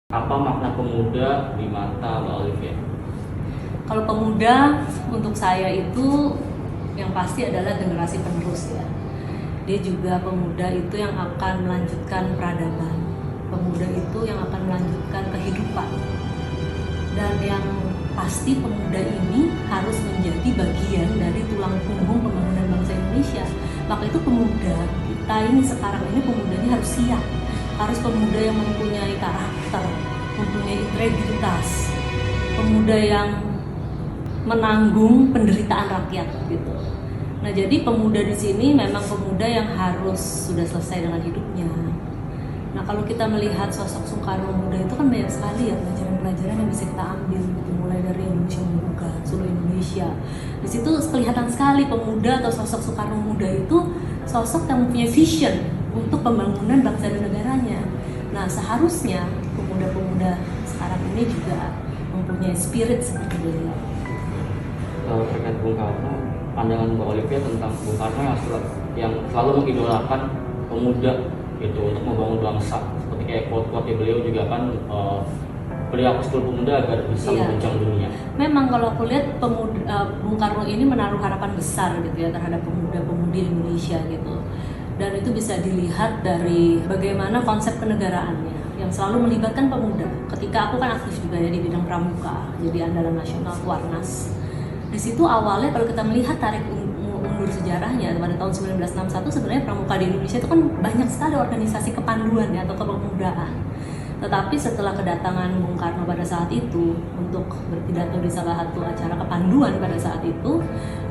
Apa makna pemuda di mata Mbak Olivia? Kalau pemuda untuk saya itu yang pasti adalah generasi penerus ya. Dia juga pemuda itu yang akan melanjutkan peradaban. Pemuda itu yang akan melanjutkan kehidupan. Dan yang pasti pemuda ini harus menjadi bagian dari tulang punggung pembangunan bangsa Indonesia. Maka itu pemuda kita ini sekarang ini pemudanya harus siap. Harus pemuda yang mempunyai karakter, mempunyai integritas, pemuda yang menanggung penderitaan rakyat gitu. Nah, jadi pemuda di sini memang pemuda yang harus sudah selesai dengan hidupnya. Nah, kalau kita melihat sosok Soekarno muda itu kan banyak sekali ya pelajaran-pelajaran yang bisa kita ambil gitu, mulai dari Indonesia Membuka, seluruh Indonesia. Di situ kelihatan sekali pemuda atau sosok Soekarno muda itu sosok yang mempunyai vision untuk pembangunan bangsa dan negaranya. Nah, seharusnya pemuda-pemuda sekarang ini juga mempunyai spirit seperti beliau. Terkait Bung Karno, pandangan Mbak Olivia tentang Bung Karno yang selalu mengidolakan pemuda gitu untuk membangun bangsa. Seperti kayak quote-quote beliau juga kan beliau hapus pemuda agar bisa mengguncang dunia. Memang kalau aku lihat Bung Karno ini menaruh harapan besar gitu ya terhadap pemuda-pemudi Indonesia gitu. Dan itu bisa dilihat dari bagaimana konsep kenegaraannya yang selalu melibatkan pemuda. Ketika aku kan aktif juga ya di bidang pramuka, jadi andalan nasional Warnas. Di situ awalnya kalau kita melihat tarik mundur sejarahnya pada tahun 1961 sebenarnya pramuka di Indonesia itu kan banyak sekali organisasi kepanduan ya, atau kepemudaan. Tetapi setelah kedatangan Bung Karno pada saat itu untuk berpidato di salah satu acara kepanduan pada saat itu,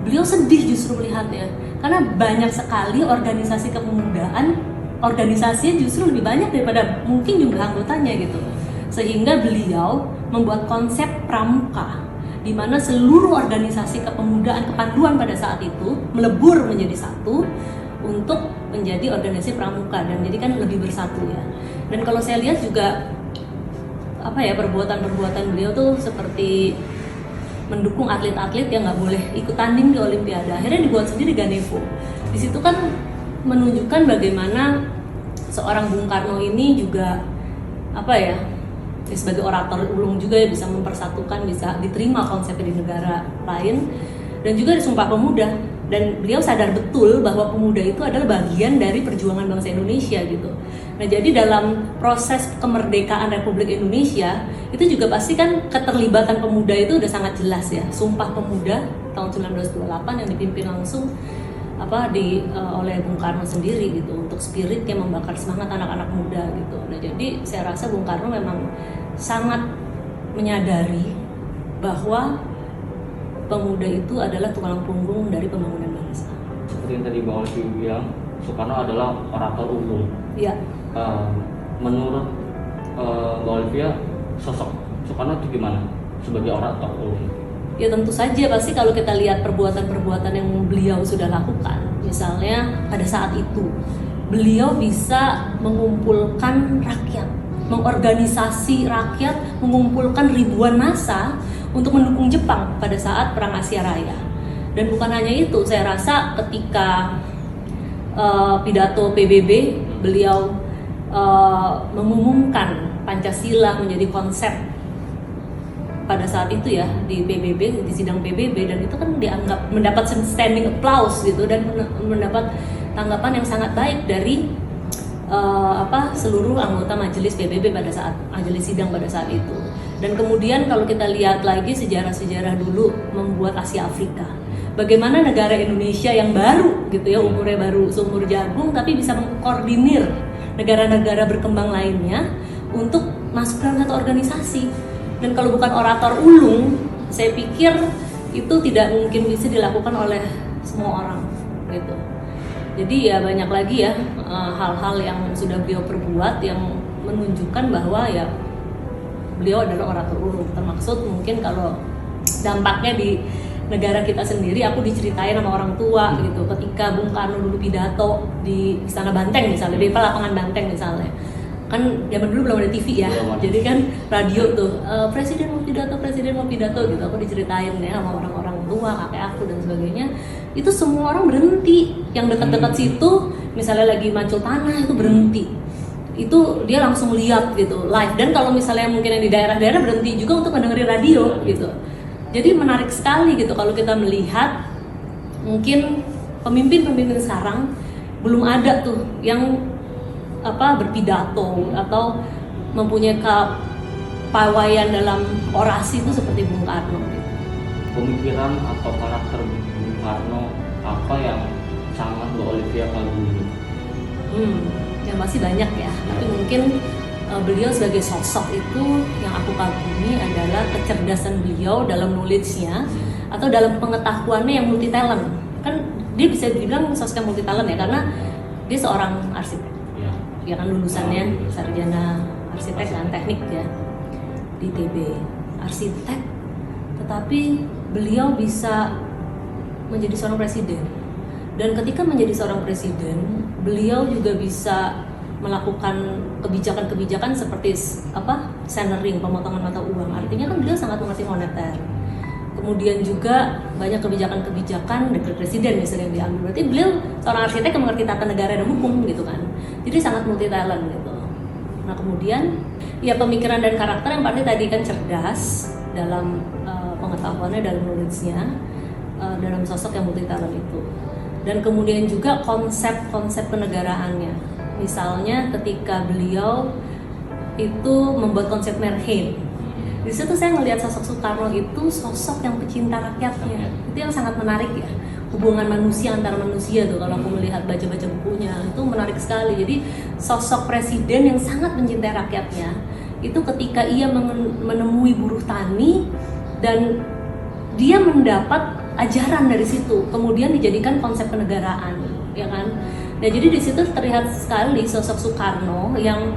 beliau sedih justru melihatnya karena banyak sekali organisasi kepemudaan, organisasinya justru lebih banyak daripada mungkin jumlah anggotanya gitu. Sehingga beliau membuat konsep pramuka di mana seluruh organisasi kepemudaan kepanduan pada saat itu melebur menjadi satu untuk menjadi organisasi pramuka dan jadi kan lebih bersatu ya. Dan kalau saya lihat juga perbuatan-perbuatan beliau tuh seperti mendukung atlet-atlet yang nggak boleh ikut tanding di Olimpiade. Akhirnya dibuat sendiri Ganevo. Di situ kan menunjukkan bagaimana seorang Bung Karno ini juga sebagai orator ulung juga ya bisa mempersatukan, bisa diterima konsepnya di negara lain dan juga di Sumpah Pemuda. Dan beliau sadar betul bahwa pemuda itu adalah bagian dari perjuangan bangsa Indonesia gitu. Nah, jadi dalam proses kemerdekaan Republik Indonesia itu juga pasti kan keterlibatan pemuda itu udah sangat jelas ya. Sumpah Pemuda tahun 1928 yang dipimpin langsung oleh Bung Karno sendiri gitu untuk spirit yang membakar semangat anak-anak muda gitu. Nah, jadi saya rasa Bung Karno memang sangat menyadari bahwa pemuda itu adalah tulang punggung dari pembangunan bangsa. Seperti yang tadi Mbak Olivia bilang, Soekarno adalah orator umum. Iya. Menurut Mbak Olivia, sosok Soekarno itu gimana sebagai orator umum? Ya tentu saja pasti kalau kita lihat perbuatan-perbuatan yang beliau sudah lakukan, misalnya pada saat itu beliau bisa mengumpulkan rakyat, mengorganisasi rakyat, mengumpulkan ribuan massa untuk mendukung Jepang pada saat Perang Asia Raya. Dan bukan hanya itu, saya rasa ketika pidato PBB beliau mengumumkan Pancasila menjadi konsep pada saat itu ya di PBB, di sidang PBB, dan itu kan dianggap mendapat standing applause gitu dan mendapat tanggapan yang sangat baik dari seluruh anggota majelis PBB pada saat majelis sidang pada saat itu. Dan kemudian kalau kita lihat lagi sejarah-sejarah dulu membuat Asia Afrika, bagaimana negara Indonesia yang baru gitu ya, umurnya baru seumur jagung tapi bisa mengkoordinir negara-negara berkembang lainnya untuk masuk dalam satu organisasi. Dan kalau bukan orator ulung, saya pikir itu tidak mungkin bisa dilakukan oleh semua orang gitu. Jadi ya banyak lagi ya hal-hal yang sudah beliau perbuat yang menunjukkan bahwa ya beliau adalah orator ulung. Termaksud mungkin kalau dampaknya di negara kita sendiri, aku diceritain sama orang tua gitu ketika Bung Karno dulu pidato di Istana Banteng misalnya, di lapangan Banteng misalnya. Kan zaman dulu belum ada TV ya, jadi kan radio tuh presiden mau pidato gitu, aku diceritain ya sama orang-orang tua, kakek aku dan sebagainya. Itu semua orang berhenti, yang dekat-dekat situ misalnya lagi macul tanah itu berhenti itu dia langsung lihat gitu live. Dan kalau misalnya mungkin yang di daerah-daerah berhenti juga untuk mendengar radio gitu. Jadi menarik sekali gitu kalau kita melihat mungkin pemimpin-pemimpin sekarang belum ada tuh yang berpidato atau mempunyai kepawaian dalam orasi itu seperti Bung Karno gitu. Pemikiran atau karakter Bung Karno apa yang sangat Mbak Olivia kagumi? Yang masih banyak ya, tapi mungkin beliau sebagai sosok itu yang aku kagumi adalah kecerdasan beliau dalam knowledge-nya atau dalam pengetahuannya yang multi talent. Kan dia bisa dibilang sosok yang multi talent ya, karena dia seorang arsitek. Ya kan lulusannya sarjana arsitek dan teknik ya di ITB, arsitek, tetapi beliau bisa menjadi seorang presiden. Dan ketika menjadi seorang presiden, beliau juga bisa melakukan kebijakan-kebijakan seperti centering, pemotongan mata uang. Artinya kan beliau sangat mengerti moneter. Kemudian juga banyak kebijakan-kebijakan dari presiden misalnya yang diambil. Berarti beliau seorang arsitek yang mengerti tata negara dan hukum gitu kan. Jadi sangat multi talent gitu. Nah kemudian ya pemikiran dan karakter yang pasti tadi kan cerdas dalam pengetahuannya, dalam knowledge-nya, dalam sosok yang multi talent itu. Dan kemudian juga konsep-konsep kenegaraannya. Misalnya ketika beliau itu membuat konsep Merheim. Di situ saya melihat sosok Soekarno itu sosok yang pecinta rakyatnya. Itu yang sangat menarik ya. Hubungan manusia antar manusia tuh kalau aku melihat baca-baca bukunya itu menarik sekali. Jadi sosok presiden yang sangat mencintai rakyatnya itu ketika ia menemui buruh tani dan dia mendapat ajaran dari situ, kemudian dijadikan konsep kenegaraan, ya kan? Nah jadi di situ terlihat sekali sosok Soekarno yang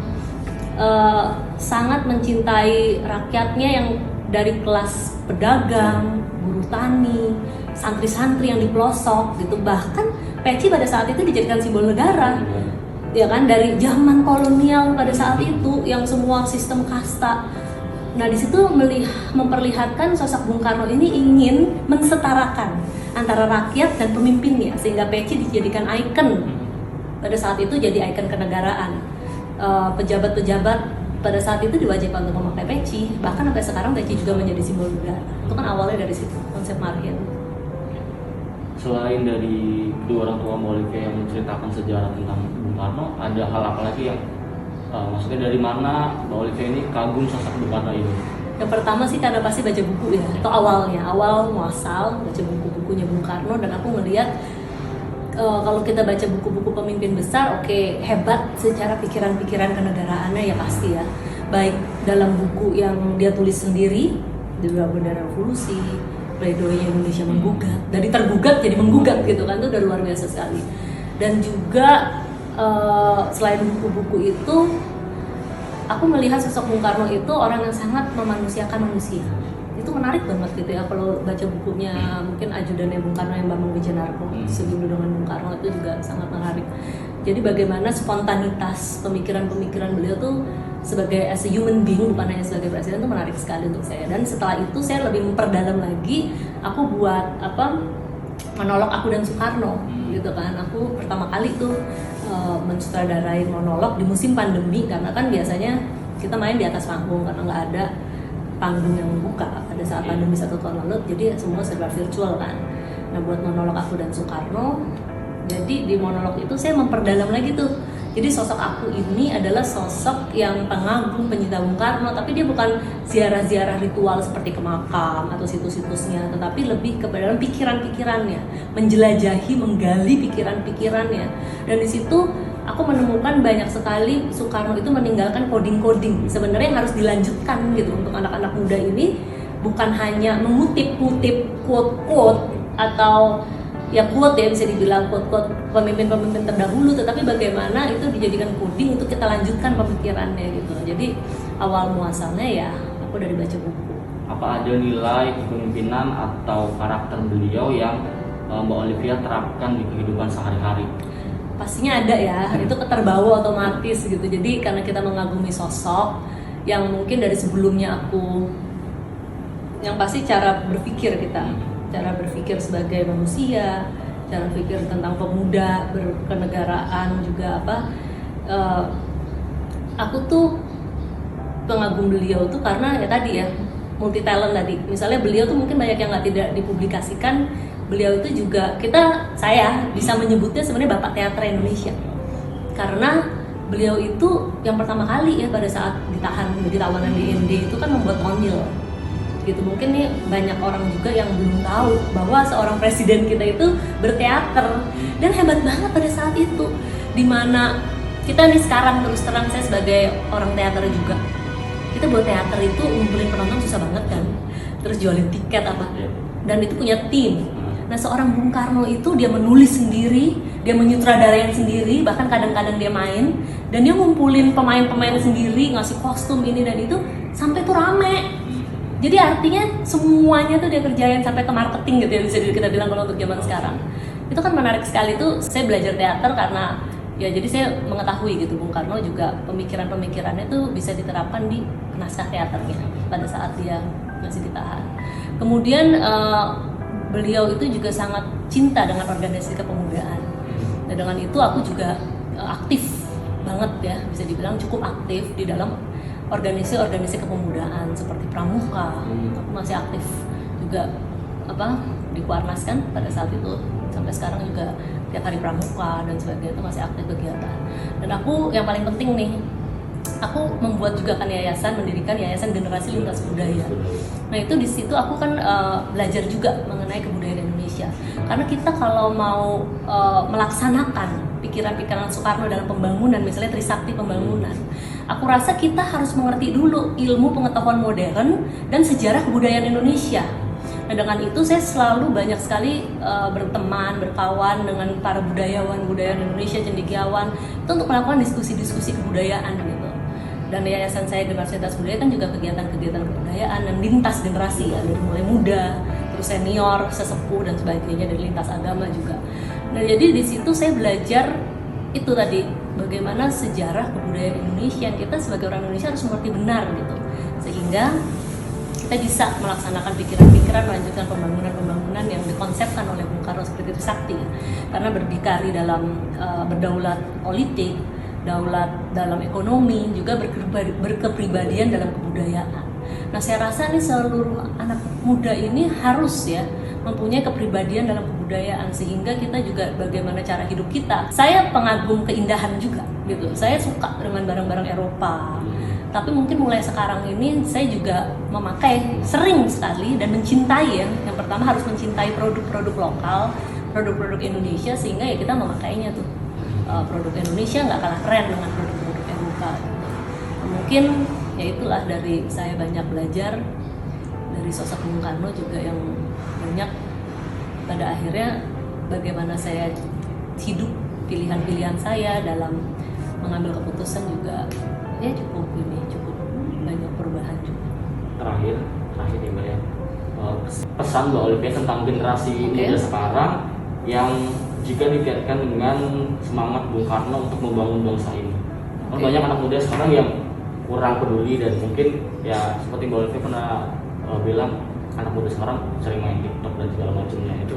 sangat mencintai rakyatnya yang dari kelas pedagang, buruh tani, santri-santri yang di pelosok gitu. Bahkan peci pada saat itu dijadikan simbol negara, ya kan? Dari zaman kolonial pada saat itu yang semua sistem kasta. Nah di situ memperlihatkan sosok Bung Karno ini ingin mensetarakan antara rakyat dan pemimpinnya sehingga peci dijadikan ikon pada saat itu, jadi ikon kenegaraan. Pejabat-pejabat pada saat itu diwajibkan untuk memakai peci, bahkan sampai sekarang peci juga menjadi simbol negara. Itu kan awalnya dari situ konsep Merheim. Selain dari kedua orang tua Mbak Olivia yang menceritakan sejarah tentang Bung Karno, ada hal apa lagi yang maksudnya dari mana Mbak Olivia ini kagum sosok Bung Karno ini? Yang pertama sih karena pasti baca buku ya, itu awal muasal baca buku-bukunya Bung Karno. Dan aku melihat kalau kita baca buku-buku pemimpin besar, oke, hebat secara pikiran-pikiran kenegaraannya ya pasti ya. Baik dalam buku yang dia tulis sendiri, di Bendera Revolusi, Pledoi Indonesia Menggugat, dari tergugat jadi menggugat gitu kan, itu udah luar biasa sekali. Dan juga selain buku-buku itu, aku melihat sosok Bung Karno itu orang yang sangat memanusiakan manusia. Itu menarik banget gitu ya, kalau baca bukunya mungkin ajudannya Bung Karno yang Bambang Wijanarko, Sebelum dengan Bung Karno, itu juga sangat menarik. Jadi bagaimana spontanitas pemikiran-pemikiran beliau tuh sebagai as a human being, bukan hanya sebagai presiden, itu menarik sekali untuk saya. Dan setelah itu saya lebih memperdalam lagi, aku buat monolog Aku dan Soekarno gitu kan. Aku pertama kali tuh mensutradarai monolog di musim pandemi, karena kan biasanya kita main di atas panggung karena nggak ada panggung yang membuka pada saat pandemi 1 tahun lalu, jadi semua serba virtual kan. Nah buat monolog Aku dan Soekarno, jadi di monolog itu saya memperdalam lagi tuh. Jadi sosok aku ini adalah sosok yang pengagum, pencinta Bung Karno, tapi dia bukan ziarah-ziarah ritual seperti ke makam atau situs-situsnya, tetapi lebih kepada dalam pikiran-pikirannya, menjelajahi, menggali pikiran-pikirannya. Dan di situ aku menemukan banyak sekali Soekarno itu meninggalkan coding-coding sebenarnya yang harus dilanjutkan gitu untuk anak-anak muda ini, bukan hanya mengutip-ngutip quote-quote atau ya quote ya, bisa dibilang quote-quote pemimpin-pemimpin terdahulu, tetapi bagaimana itu dijadikan coding untuk kita lanjutkan pemikirannya gitu. Jadi awal muasalnya ya aku dari baca buku. Apa ada nilai kepemimpinan atau karakter beliau yang Mbak Olivia terapkan di kehidupan sehari-hari? Pastinya ada ya, itu keterbawa otomatis gitu. Jadi karena kita mengagumi sosok yang mungkin dari sebelumnya aku, yang pasti cara berpikir kita, cara berpikir sebagai manusia, cara berpikir tentang pemuda berkenegaraan juga aku tuh pengagum beliau tuh karena ya tadi ya multi talent tadi. Misalnya beliau tuh mungkin banyak yang tidak dipublikasikan. Beliau itu juga saya bisa menyebutnya sebenarnya Bapak Teater Indonesia. Karena beliau itu yang pertama kali ya pada saat ditahan di tawanan di IND itu kan membuat tonil. Gitu, mungkin nih banyak orang juga yang belum tahu bahwa seorang presiden kita itu berteater, dan hebat banget pada saat itu, dimana kita nih sekarang terus terang saya sebagai orang teater juga, kita buat teater itu ngumpulin penonton susah banget kan, terus jualin tiket apa, dan itu punya tim. Nah seorang Bung Karno itu dia menulis sendiri, dia menyutradarain sendiri, bahkan kadang-kadang dia main, dan dia ngumpulin pemain-pemain sendiri, ngasih kostum ini dan itu, sampai tuh rame. Jadi artinya semuanya tuh dia kerjain sampai ke marketing gitu ya, bisa kita bilang kalau untuk zaman sekarang. Itu kan menarik sekali tuh, saya belajar teater karena ya jadi saya mengetahui gitu Bung Karno juga pemikiran-pemikirannya tuh bisa diterapkan di naskah teaternya pada saat dia masih ditahan. Kemudian beliau itu juga sangat cinta dengan organisasi kepemudaan. Nah dengan itu aku juga aktif banget ya, bisa dibilang cukup aktif di dalam organisasi kepemudaan seperti Pramuka. Aku masih aktif juga di Kuarnas kan pada saat itu, sampai sekarang juga tiap hari Pramuka dan sebagainya itu masih aktif kegiatan. Dan aku yang paling penting nih, aku membuat juga kan mendirikan yayasan Generasi Lintas Budaya. Nah itu di situ aku kan belajar juga mengenai kebudayaan Indonesia. Karena kita kalau mau melaksanakan pikiran-pikiran Soekarno dalam pembangunan, misalnya Trisakti pembangunan, aku rasa kita harus mengerti dulu ilmu pengetahuan modern dan sejarah kebudayaan Indonesia. Nah dengan itu saya selalu banyak sekali berteman, berkawan dengan para budayawan Indonesia, cendekiawan, itu untuk melakukan diskusi-diskusi kebudayaan gitu. Dan yayasan saya Generasi Lintas Budaya kan juga kegiatan-kegiatan kebudayaan dan lintas generasi ya, dari mulai muda, terus senior, sesepuh dan sebagainya, dari lintas agama juga. Nah jadi di situ saya belajar itu tadi, bagaimana sejarah kebudayaan Indonesia, kita sebagai orang Indonesia harus mengerti benar gitu, sehingga kita bisa melaksanakan pikiran-pikiran melanjutkan pembangunan yang dikonsepkan oleh Bung Karno seperti Trisakti ya. Karena berdikari dalam berdaulat politik, daulat dalam ekonomi, juga berkepribadian dalam kebudayaan. Nah saya rasa nih seluruh anak muda ini harus ya mempunyai kepribadian dalam kebudayaan, sehingga kita juga bagaimana cara hidup kita. Saya pengagum keindahan juga gitu, saya suka dengan barang-barang Eropa, tapi mungkin mulai sekarang ini saya juga memakai sering sekali dan mencintai ya, yang pertama harus mencintai produk-produk lokal, produk-produk Indonesia, sehingga ya kita memakainya tuh. Produk Indonesia nggak kalah keren dengan produk-produk Eropa gitu. Mungkin ya itulah, dari saya banyak belajar dari sosok Bung Karno juga, yang banyak pada akhirnya bagaimana saya hidup, pilihan-pilihan saya dalam mengambil keputusan juga ya cukup banyak perubahan juga. Terakhir nih Mbak ya, pesan Mbak Olivia tentang generasi muda sekarang yang jika dikaitkan dengan semangat Bung Karno untuk membangun bangsa ini. Banyak anak muda sekarang yang kurang peduli, dan mungkin ya seperti Mbak Olivia pernah bilang, anak muda sekarang sering main TikTok dan segala macamnya itu.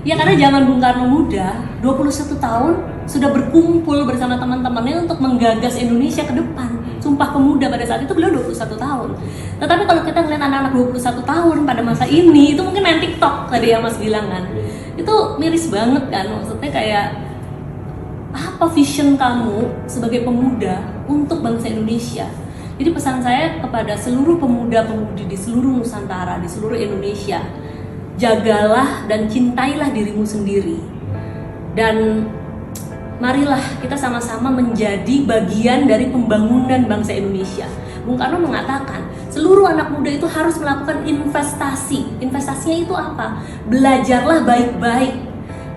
Ya karena zaman Bung Karno muda, 21 tahun sudah berkumpul bersama teman-temannya untuk menggagas Indonesia ke depan. Sumpah Pemuda pada saat itu beliau 21 tahun. Tetapi kalau kita ngeliat anak-anak 21 tahun pada masa ini, itu mungkin main TikTok tadi yang Mas bilang kan. Itu miris banget kan, maksudnya kayak apa vision kamu sebagai pemuda untuk bangsa Indonesia. Jadi pesan saya kepada seluruh pemuda-pemudi di seluruh Nusantara, di seluruh Indonesia, jagalah dan cintailah dirimu sendiri. Dan marilah kita sama-sama menjadi bagian dari pembangunan bangsa Indonesia. Bung Karno mengatakan, seluruh anak muda itu harus melakukan investasi. Investasinya itu apa? Belajarlah baik-baik.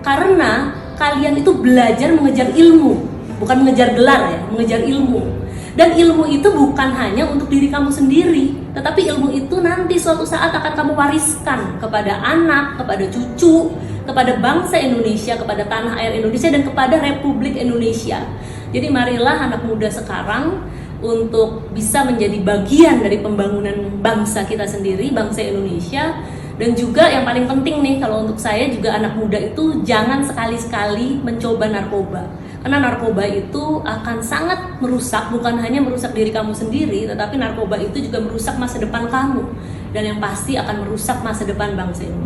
Karena kalian itu belajar mengejar ilmu, bukan mengejar gelar ya, mengejar ilmu. Dan ilmu itu bukan hanya untuk diri kamu sendiri, tetapi ilmu itu nanti suatu saat akan kamu wariskan kepada anak, kepada cucu, kepada bangsa Indonesia, kepada tanah air Indonesia, dan kepada Republik Indonesia. Jadi marilah anak muda sekarang untuk bisa menjadi bagian dari pembangunan bangsa kita sendiri, bangsa Indonesia. Dan juga yang paling penting nih, kalau untuk saya juga anak muda itu jangan sekali-sekali mencoba narkoba. Karena narkoba itu akan sangat merusak, bukan hanya merusak diri kamu sendiri, tetapi narkoba itu juga merusak masa depan kamu. Dan yang pasti akan merusak masa depan bangsa ini.